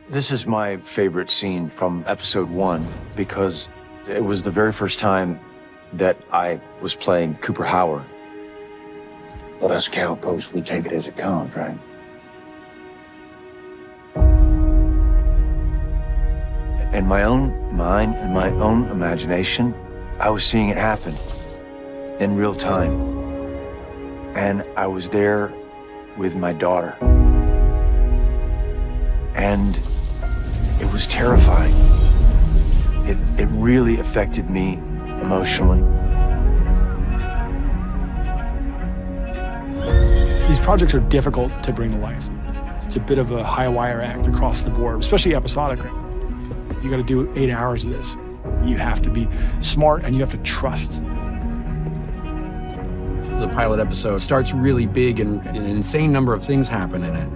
This is my favorite scene from episode 1 because it was the very first time that I was playing Cooper Howard. But us cowpokes, we take it as it comes, right? In my own mind, in my own imagination, I was seeing it happen in real time. And I was there with my daughter. And it was terrifying. It really affected me emotionally. These projects are difficult to bring to life. It's a bit of a high wire act across the board, especially episodically. You got to do 8 hours of this. You have to be smart and you have to trust. The pilot episode starts really big and an insane number of things happen in it.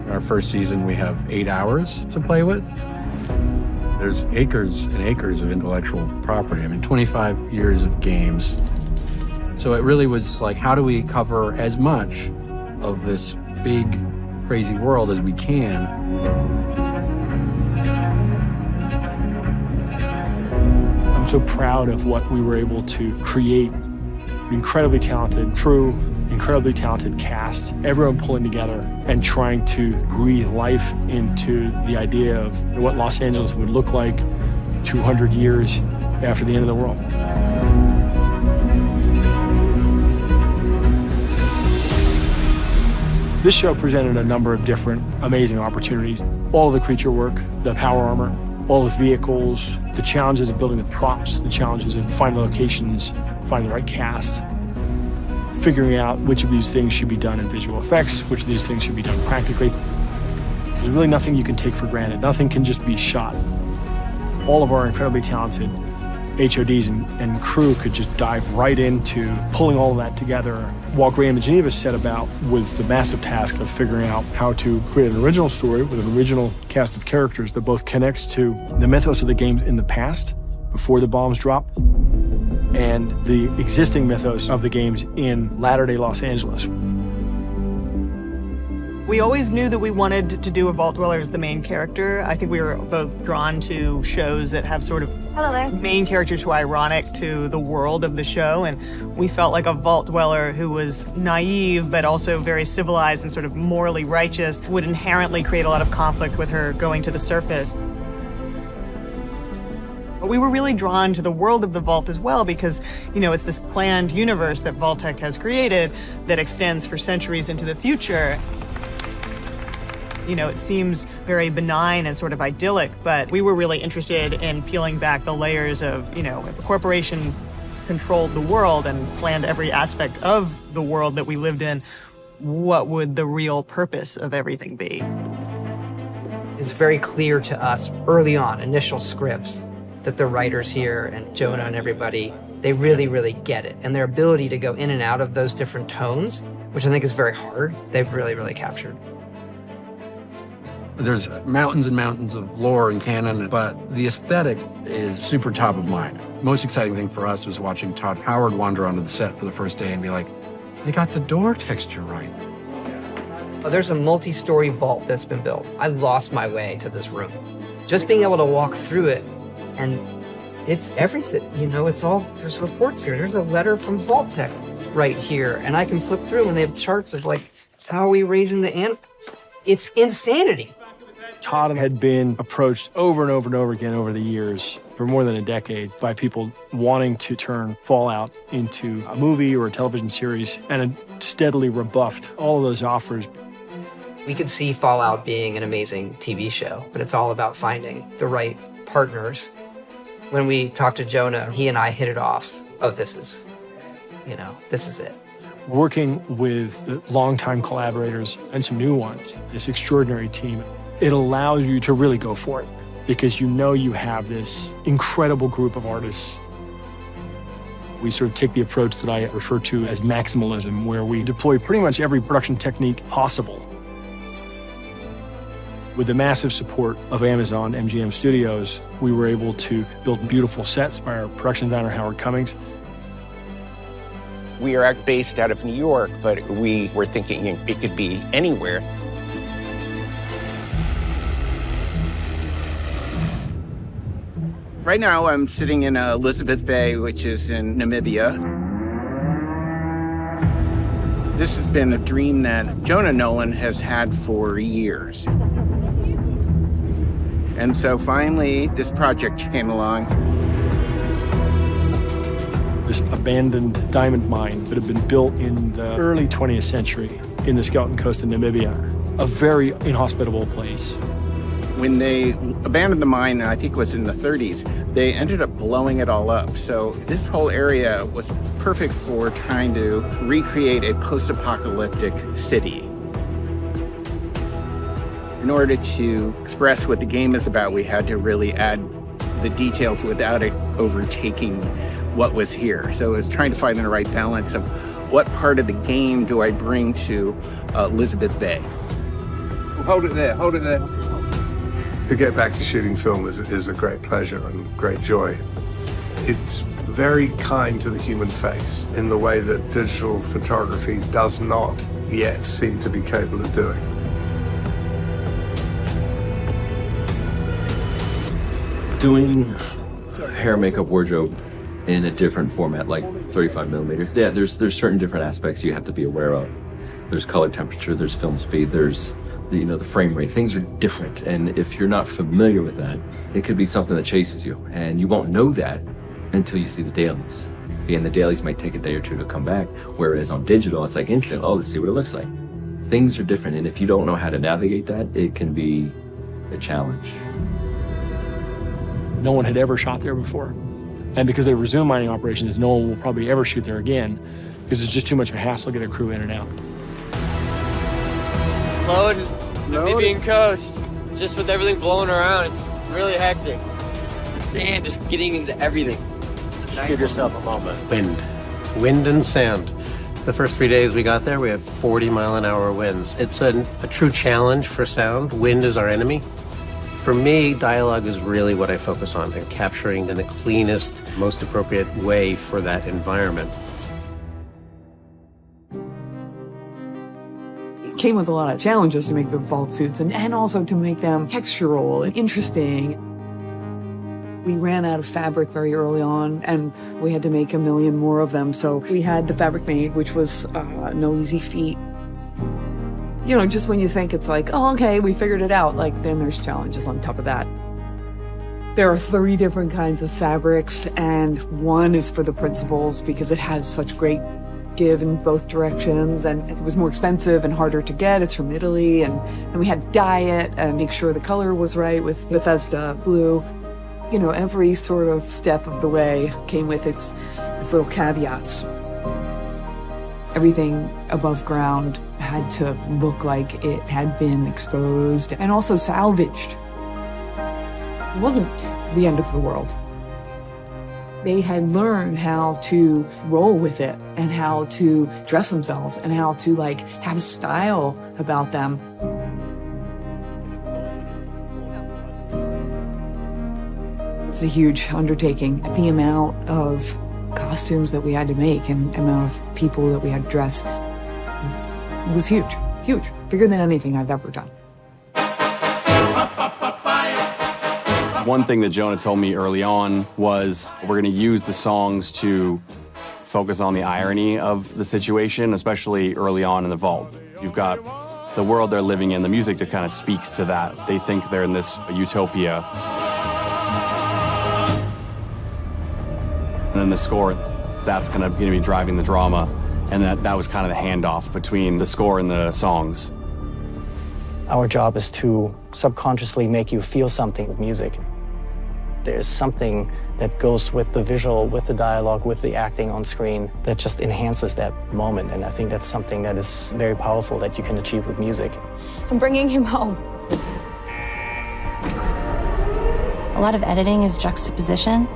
In our first season, we have 8 hours to play with. There's acres and acres of intellectual property. I mean, 25 years of games. So it really was like, how do we cover as much of this big, crazy world as we can? I'm so proud of what we were able to create. Incredibly talented crew, incredibly talented cast, everyone pulling together and trying to breathe life into the idea of what Los Angeles would look like 200 years after the end of the world. This show presented a number of different amazing opportunities. All of the creature work, the power armor, all the vehicles, the challenges of building the props, the challenges of finding locations, finding the right cast, figuring out which of these things should be done in visual effects, which of these things should be done practically. There's really nothing you can take for granted. Nothing can just be shot. All of our incredibly talented HODs and crew could just dive right into pulling all of that together, while Graham and Geneva set about with the massive task of figuring out how to create an original story with an original cast of characters that both connects to the mythos of the games in the past, before the bombs dropped, and the existing mythos of the games in latter-day Los Angeles. We always knew that we wanted to do a Vault Dweller as the main character. I think we were both drawn to shows that have sort of main characters who are ironic to the world of the show, and we felt like a Vault Dweller who was naive but also very civilized and sort of morally righteous would inherently create a lot of conflict with her going to the surface. But we were really drawn to the world of the Vault as well because, you know, it's this planned universe that Vault-Tec has created that extends for centuries into the future. You know, it seems very benign and sort of idyllic, but we were really interested in peeling back the layers of, you know, if a corporation controlled the world and planned every aspect of the world that we lived in, what would the real purpose of everything be? It's very clear to us early on, initial scripts, that the writers here and Jonah and everybody, they really, really get it. And their ability to go in and out of those different tones, which I think is very hard, they've really, really captured. There's mountains and mountains of lore and canon, but the aesthetic is super top of mind. Most exciting thing for us was watching Todd Howard wander onto the set for the first day and be like, they got the door texture right. Well, there's a multi-story vault that's been built. I lost my way to this room. Just being able to walk through it, and it's everything, you know, it's all, there's reports here. There's a letter from Vault-Tec right here, and I can flip through and they have charts of like, how are we raising the animals? It's insanity. Todd had been approached over and over and over again over the years, for more than a decade, by people wanting to turn Fallout into a movie or a television series, and had steadily rebuffed all of those offers. We could see Fallout being an amazing TV show, but it's all about finding the right partners. When we talked to Jonah, he and I hit it off. Oh, this is it. Working with the longtime collaborators and some new ones, this extraordinary team, it allows you to really go for it because you know you have this incredible group of artists. We sort of take the approach that I refer to as maximalism, where we deploy pretty much every production technique possible. With the massive support of Amazon, MGM Studios, we were able to build beautiful sets by our production designer, Howard Cummings. We are based out of New York, but we were thinking it could be anywhere. Right now, I'm sitting in Elizabeth Bay, which is in Namibia. This has been a dream that Jonah Nolan has had for years. And so finally, this project came along. This abandoned diamond mine that had been built in the early 20th century in the Skeleton Coast of Namibia, a very inhospitable place. When they abandoned the mine, I think it was in the 30s, they ended up blowing it all up. So this whole area was perfect for trying to recreate a post-apocalyptic city. In order to express what the game is about, we had to really add the details without it overtaking what was here. So it was trying to find the right balance of what part of the game do I bring to Elizabeth Bay. Hold it there, hold it there. To get back to shooting film is a great pleasure and great joy. It's very kind to the human face in the way that digital photography does not yet seem to be capable of doing. Doing hair, makeup, wardrobe in a different format, like 35 millimeter. Yeah, there's certain different aspects you have to be aware of. There's color temperature, there's film speed, there's the frame rate. Things are different, and if you're not familiar with that, it could be something that chases you, and you won't know that until you see the dailies. And the dailies might take a day or two to come back, whereas on digital, it's like instant, oh, let's see what it looks like. Things are different, and if you don't know how to navigate that, it can be a challenge. No one had ever shot there before. And because they resumed mining operations, no one will probably ever shoot there again because it's just too much of a hassle to get a crew in and out. Loaded, Namibian coast, just with everything blowing around, it's really hectic. The sand is getting into everything. Just give yourself a moment. Wind and sand. The first 3 days we got there, we had 40-mile-an-hour winds. It's a true challenge for sound. Wind is our enemy. For me, dialogue is really what I focus on, and capturing in the cleanest, most appropriate way for that environment. It came with a lot of challenges to make the vault suits and also to make them textural and interesting. We ran out of fabric very early on, and we had to make 1 million more of them. So we had the fabric made, which was no easy feat. You know, just when you think it's like, oh, okay, we figured it out, like then there's challenges on top of that. There are 3 different kinds of fabrics, and one is for the principals because it has such great give in both directions, and it was more expensive and harder to get. It's from Italy, and we had to dye it and make sure the color was right with Bethesda blue. You know, every sort of step of the way came with its little caveats. Everything above ground had to look like it had been exposed and also salvaged. It wasn't the end of the world. They had learned how to roll with it and how to dress themselves and how to have a style about them. It's a huge undertaking. The amount of costumes that we had to make and amount of people that we had to dress was huge, huge, bigger than anything I've ever done. One thing that Jonah told me early on was we're going to use the songs to focus on the irony of the situation, especially early on in the vault. You've got the world they're living in, the music that kind of speaks to that. They think they're in this utopia. And then the score, that's going to be driving the drama. And that was kind of the handoff between the score and the songs. Our job is to subconsciously make you feel something with music. There's something that goes with the visual, with the dialogue, with the acting on screen that just enhances that moment. And I think that's something that is very powerful that you can achieve with music. I'm bringing him home. A lot of editing is juxtaposition.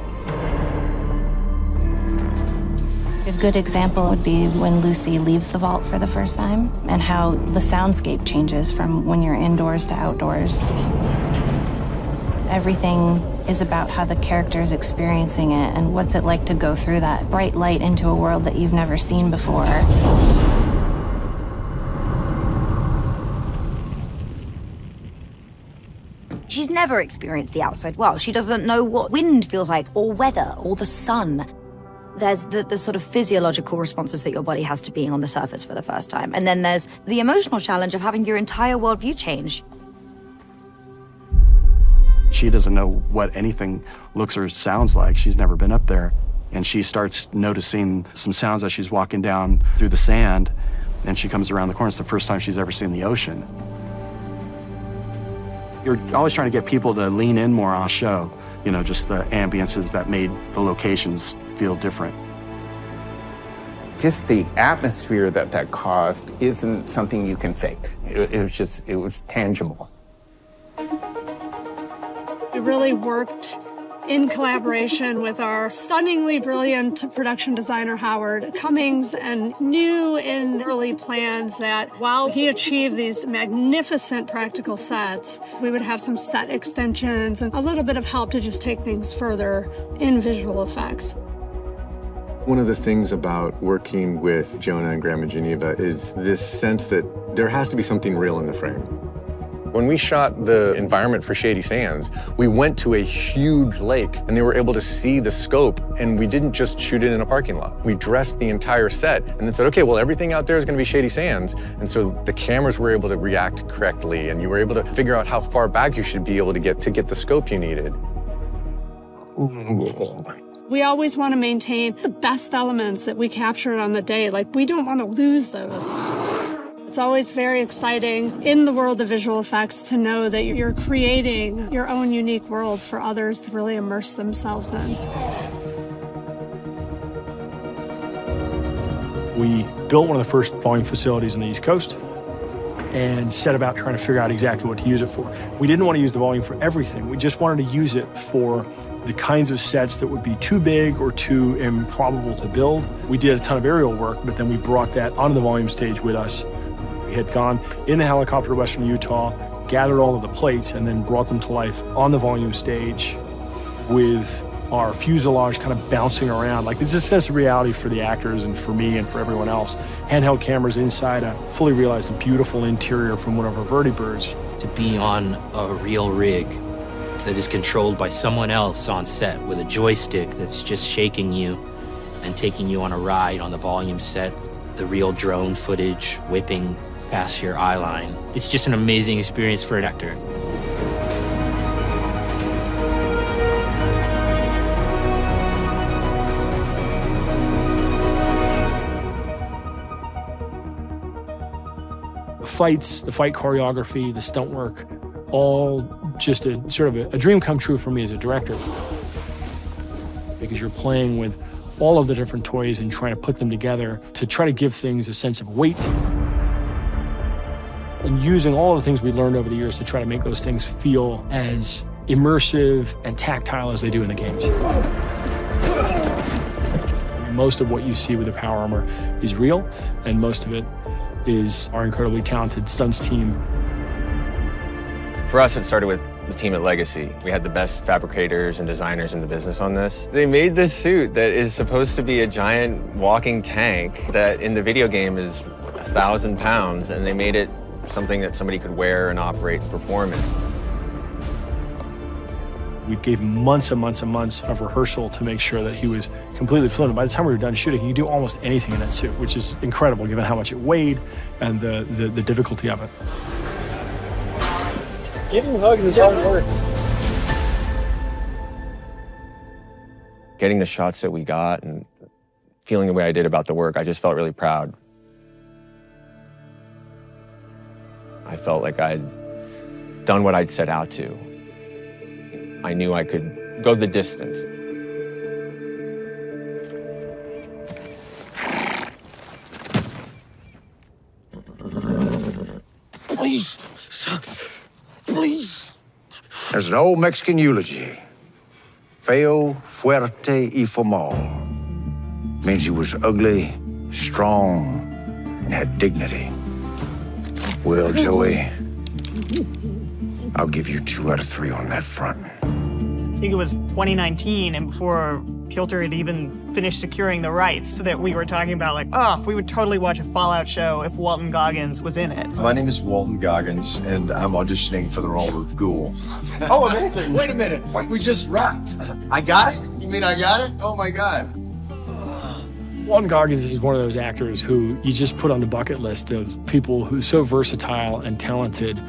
A good example would be when Lucy leaves the vault for the first time and how the soundscape changes from when you're indoors to outdoors. Everything is about how the character is experiencing it and what's it like to go through that bright light into a world that you've never seen before. She's never experienced the outside world. She doesn't know what wind feels like, or weather, or the sun. There's the sort of physiological responses that your body has to being on the surface for the first time. And then there's the emotional challenge of having your entire worldview change. She doesn't know what anything looks or sounds like. She's never been up there. And she starts noticing some sounds as she's walking down through the sand, and she comes around the corner. It's the first time she's ever seen the ocean. You're always trying to get people to lean in more on a show, you know, just the ambiances that made the locations feel different. Just the atmosphere that caused isn't something you can fake. It was tangible. We really worked in collaboration with our stunningly brilliant production designer, Howard Cummings, and knew in early plans that while he achieved these magnificent practical sets, we would have some set extensions and a little bit of help to just take things further in visual effects. One of the things about working with Jonah and Graham and Geneva is this sense that there has to be something real in the frame. When we shot the environment for Shady Sands, we went to a huge lake and they were able to see the scope, and we didn't just shoot it in a parking lot. We dressed the entire set and then said, okay, well, everything out there is going to be Shady Sands. And so the cameras were able to react correctly, and you were able to figure out how far back you should be able to get the scope you needed. We always want to maintain the best elements that we captured on the day. Like, we don't want to lose those. It's always very exciting in the world of visual effects to know that you're creating your own unique world for others to really immerse themselves in. We built one of the first volume facilities on the East Coast and set about trying to figure out exactly what to use it for. We didn't want to use the volume for everything. We just wanted to use it for the kinds of sets that would be too big or too improbable to build. We did a ton of aerial work, but then we brought that onto the volume stage with us. We had gone in the helicopter to Western Utah, gathered all of the plates, and then brought them to life on the volume stage with our fuselage kind of bouncing around. Like, there's a sense of reality for the actors and for me and for everyone else. Handheld cameras inside a fully realized and beautiful interior from one of our vertibirds. To be on a real rig that is controlled by someone else on set with a joystick that's just shaking you and taking you on a ride on the volume set, the real drone footage whipping past your eye line. It's just an amazing experience for an actor. The fights, the fight choreography, the stunt work, all just a sort of a dream come true for me as a director. Because you're playing with all of the different toys and trying to put them together to try to give things a sense of weight. And using all of the things we learned over the years to try to make those things feel as immersive and tactile as they do in the games. Most of what you see with the Power Armor is real, and most of it is our incredibly talented stunts team. For us, it started with the team at Legacy. We had the best fabricators and designers in the business on this. They made this suit that is supposed to be a giant walking tank that in the video game is 1,000 pounds, and they made it something that somebody could wear and operate and perform in. We gave him months and months and months of rehearsal to make sure that he was completely fluent. By the time we were done shooting, he could do almost anything in that suit, which is incredible given how much it weighed and the difficulty of it. Giving hugs is hard work. Getting the shots that we got and feeling the way I did about the work, I just felt really proud. I felt like I'd done what I'd set out to. I knew I could go the distance. Please, please. There's an old Mexican eulogy. Feo, fuerte y formal. Means he was ugly, strong, and had dignity. Well, Joey, I'll give you 2 out of 3 on that front. I think it was 2019, and before Kilter had even finished securing the rights that we were talking about, like, oh, we would totally watch a Fallout show if Walton Goggins was in it. My name is Walton Goggins, and I'm auditioning for the role of Ghoul. Oh, amazing. Wait a minute. We just wrapped. I got it? You mean I got it? Oh, my God. Walton Goggins is one of those actors who you just put on the bucket list of people who's so versatile and talented,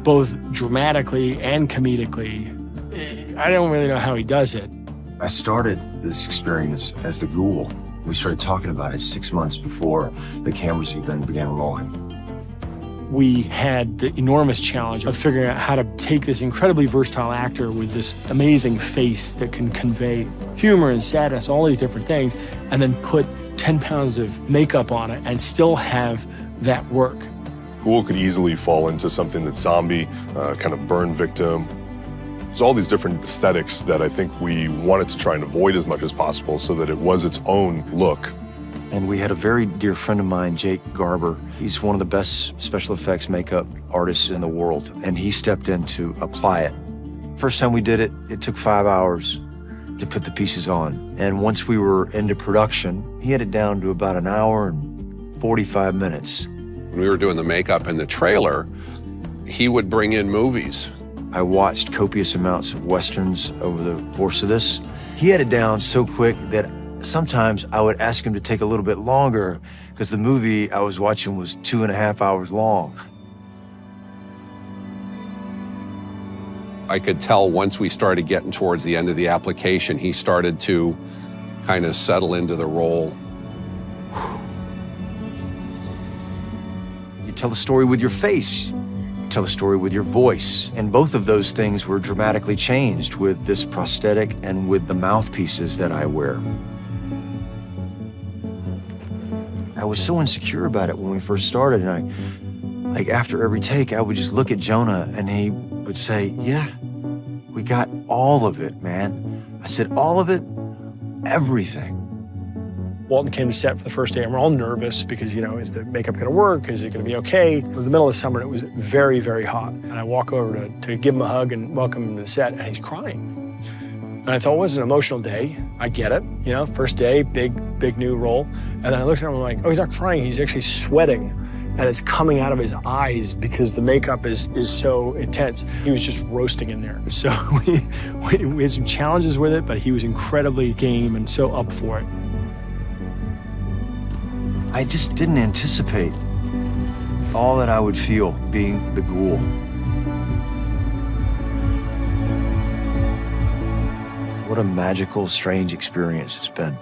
both dramatically and comedically. I don't really know how he does it. I started this experience as the Ghoul. We started talking about it 6 months before the cameras even began rolling. We had the enormous challenge of figuring out how to take this incredibly versatile actor with this amazing face that can convey humor and sadness, all these different things, and then put 10 pounds of makeup on it and still have that work. Ghoul could easily fall into something that's zombie, kind of burn victim. There's all these different aesthetics that I think we wanted to try and avoid as much as possible so that it was its own look. And we had a very dear friend of mine, Jake Garber. He's one of the best special effects makeup artists in the world, and he stepped in to apply it. First time we did it, it took 5 hours to put the pieces on. And once we were into production, he had it down to about 1 hour and 45 minutes. When we were doing the makeup in the trailer, he would bring in movies. I watched copious amounts of Westerns over the course of this. He had it down so quick that sometimes I would ask him to take a little bit longer because the movie I was watching was 2.5 hours long. I could tell once we started getting towards the end of the application, he started to kind of settle into the role. You tell the story with your face. Tell a story with your voice. And both of those things were dramatically changed with this prosthetic and with the mouthpieces that I wear. I was so insecure about it when we first started, and like after every take, I would just look at Jonah and he would say, yeah, we got all of it, man. I said, all of it? Everything. Walton came to set for the first day, and we're all nervous because, you know, is the makeup going to work? Is it going to be okay? It was the middle of summer, and it was very, very hot. And I walk over to give him a hug and welcome him to the set, and he's crying. And I thought, well, it was an emotional day. I get it. You know, first day, big new role. And then I looked at him and I'm like, oh, he's not crying. He's actually sweating. And it's coming out of his eyes because the makeup is so intense. He was just roasting in there. So we had some challenges with it, but he was incredibly game and so up for it. I just didn't anticipate all that I would feel being the Ghoul. What a magical, strange experience it's been.